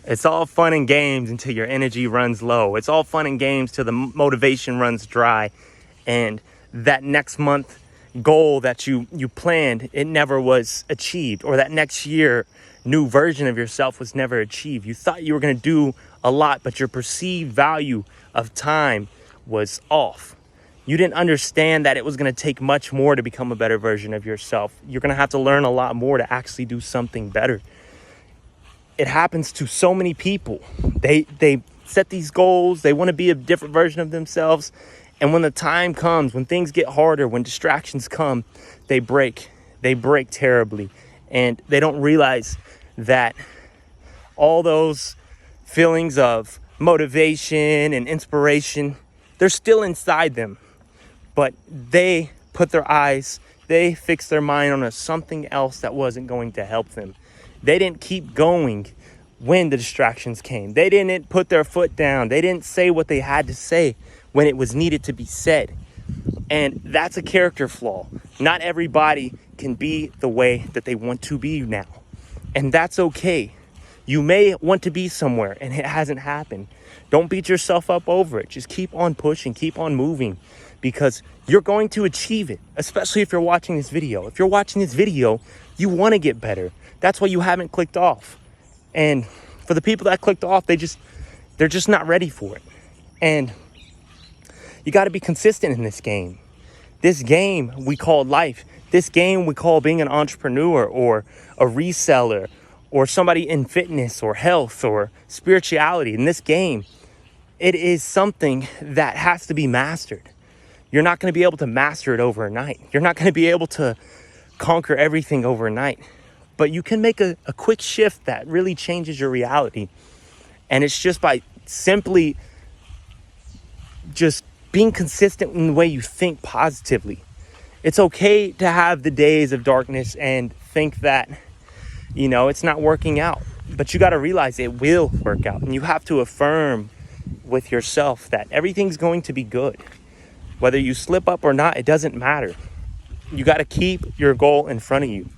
It's all fun and games until your energy runs low. It's all fun and games till the motivation runs dry. And that next month goal that you planned, it never was achieved. Or that next year new version of yourself was never achieved. You thought you were going to do a lot, but your perceived value of time was off. You didn't understand that it was going to take much more to become a better version of yourself. You're going to have to learn a lot more to actually do something better. It happens to so many people. They set these goals. They want to be a different version of themselves. And when the time comes, when things get harder, when distractions come, they break. They break terribly. And they don't realize that all those feelings of motivation and inspiration, they're still inside them. But they put their eyes, they fixed their mind on something else that wasn't going to help them. They didn't keep going when the distractions came. They didn't put their foot down. They didn't say what they had to say when it was needed to be said. And that's a character flaw. Not everybody can be the way that they want to be now. And that's okay. You may want to be somewhere and it hasn't happened. Don't beat yourself up over it. Just keep on pushing, keep on moving, because you're going to achieve it, especially if you're watching this video. If you're watching this video, you want to get better. That's why you haven't clicked off. And for the people that clicked off, they're just not ready for it. And you got to be consistent in this game. This game we call life. This game we call being an entrepreneur or a reseller or somebody in fitness or health or spirituality. In this game, it is something that has to be mastered. You're not going to be able to master it overnight. You're not going to be able to conquer everything overnight. But you can make a quick shift that really changes your reality. And it's just by simply just being consistent in the way you think positively. It's okay to have the days of darkness and think that, it's not working out. But you got to realize it will work out. And you have to affirm with yourself that everything's going to be good. Whether you slip up or not, it doesn't matter. You got to keep your goal in front of you.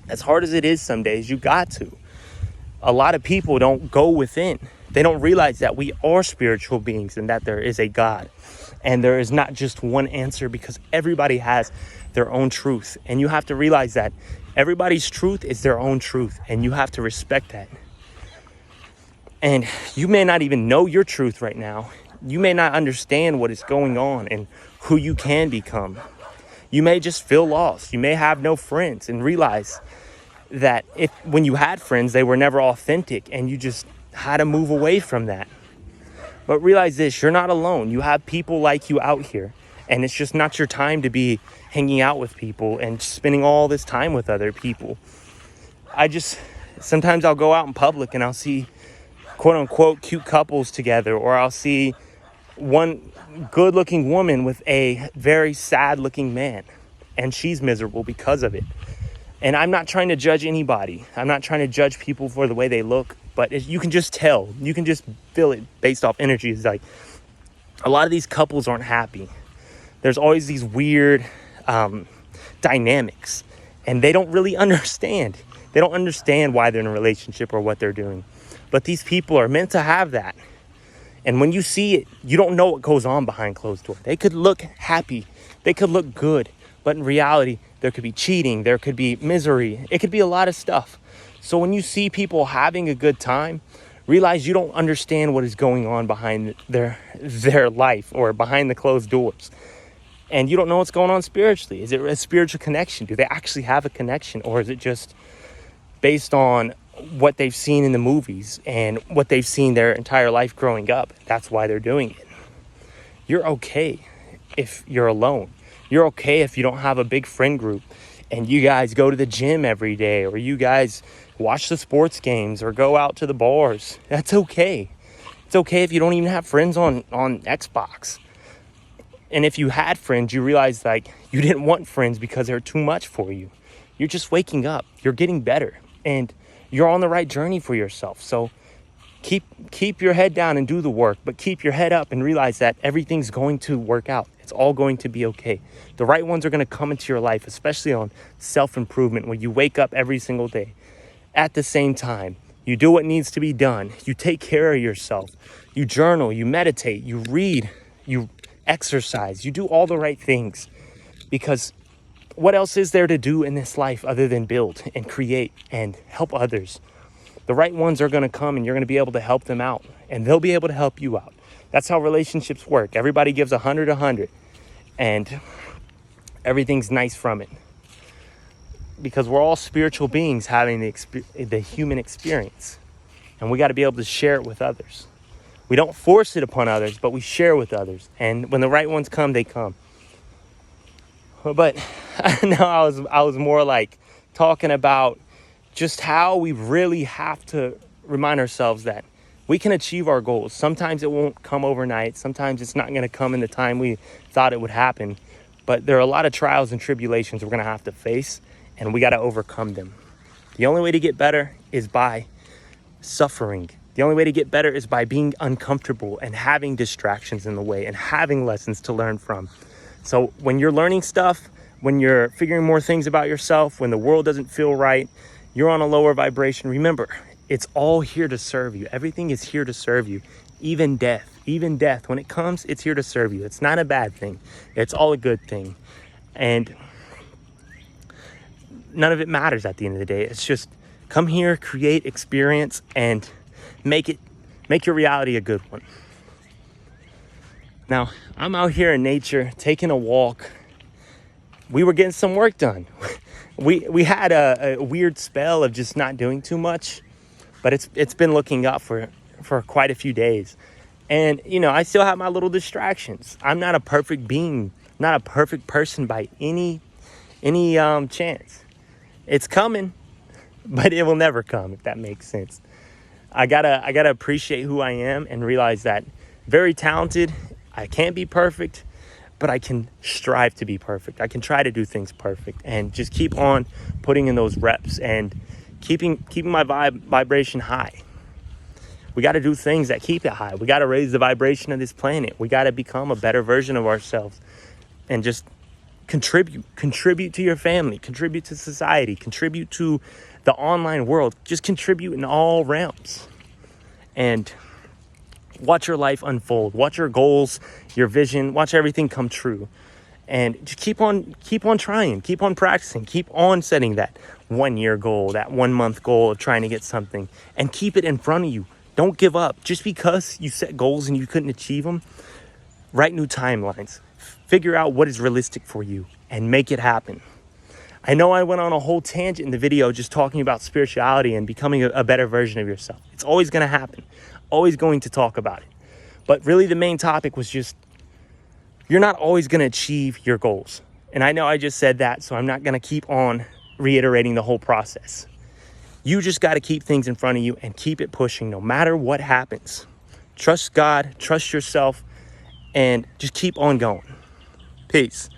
As hard as it is some days, you got to. A lot of people don't go within. They don't realize that we are spiritual beings and that there is a God. And there is not just one answer, because everybody has their own truth. And you have to realize that everybody's truth is their own truth. And you have to respect that. And you may not even know your truth right now. You may not understand what is going on and who you can become. You may just feel lost. You may have no friends and realize that when you had friends, they were never authentic and you just had to move away from that. But realize this, you're not alone. You have people like you out here, and it's just not your time to be hanging out with people and spending all this time with other people. Sometimes I'll go out in public and I'll see quote unquote cute couples together, or I'll see one good looking woman with a very sad looking man, and she's miserable because of it. And I'm not trying to judge anybody. I'm not trying to judge people for the way they look, but you can just tell. You can just feel it based off energy. It's like a lot of these couples aren't happy. There's always these weird dynamics, and they don't really understand. They don't understand why they're in a relationship or what they're doing. But these people are meant to have that. And when you see it, you don't know what goes on behind closed doors. They could look happy. They could look good. But in reality, there could be cheating. There could be misery. It could be a lot of stuff. So when you see people having a good time, realize you don't understand what is going on behind their life or behind the closed doors. And you don't know what's going on spiritually. Is it a spiritual connection? Do they actually have a connection? Or is it just based on what they've seen in the movies and what they've seen their entire life growing up? That's why they're doing it. You're okay if you're alone. You're okay if you don't have a big friend group and you guys go to the gym every day, or you guys watch the sports games or go out to the bars. That's okay. It's okay if you don't even have friends on Xbox. And if you had friends, you realize you didn't want friends because they're too much for you. You're just waking up. You're getting better. And you're on the right journey for yourself. So keep your head down and do the work, but keep your head up and realize that everything's going to work out. It's all going to be okay. The right ones are going to come into your life, especially on self-improvement, where you wake up every single day. At the same time, You do what needs to be done. You take care of yourself. You journal, you meditate, you read, you exercise, you do all the right things. Because what else is there to do in this life other than build and create and help others? The right ones are going to come and you're going to be able to help them out, and they'll be able to help you out. That's how relationships work. Everybody gives 100, and everything's nice from it. Because we're all spiritual beings having the human experience, and we got to be able to share it with others. We don't force it upon others, but we share with others. And when the right ones come, they come. But now I was more like talking about just how we really have to remind ourselves that we can achieve our goals. Sometimes it won't come overnight. Sometimes it's not going to come in the time we thought it would happen. But there are a lot of trials and tribulations we're going to have to face, and we got to overcome them. The only way to get better is by suffering. The only way to get better is by being uncomfortable and having distractions in the way and having lessons to learn from. So when you're learning stuff, when you're figuring more things about yourself, when the world doesn't feel right, you're on a lower vibration, remember, it's all here to serve you. Everything is here to serve you. Even death, when it comes, it's here to serve you. It's not a bad thing. It's all a good thing. And none of it matters at the end of the day. It's just come here, create, experience, and make your reality a good one. Now, I'm out here in nature, taking a walk. We were getting some work done. We had a weird spell of just not doing too much, but it's been looking up for quite a few days. And, you know, I still have my little distractions. I'm not a perfect being, not a perfect person by any chance. It's coming, but it will never come, if that makes sense. I gotta appreciate who I am and realize that very talented. I can't be perfect, but I can strive to be perfect. I can try to do things perfect and just keep on putting in those reps and keeping my vibration high. We got to do things that keep it high. We got to raise the vibration of this planet. We got to become a better version of ourselves and just contribute to your family, contribute to society, contribute to the online world. Just contribute in all realms and watch your life unfold. Watch your goals, your vision, watch everything come true. And just keep on trying, keep on practicing, keep on setting that 1 year goal, that 1 month goal of trying to get something, and keep it in front of you. Don't give up. Just because you set goals and you couldn't achieve them, write new timelines. Figure out what is realistic for you and make it happen. I know I went on a whole tangent in the video just talking about spirituality and becoming a better version of yourself. It's always going to happen. Always going to talk about it. But really the main topic was just, you're not always going to achieve your goals. And I know I just said that, so I'm not going to keep on reiterating the whole process. You just got to keep things in front of you and keep it pushing no matter what happens. Trust God, trust yourself, and just keep on going. Peace.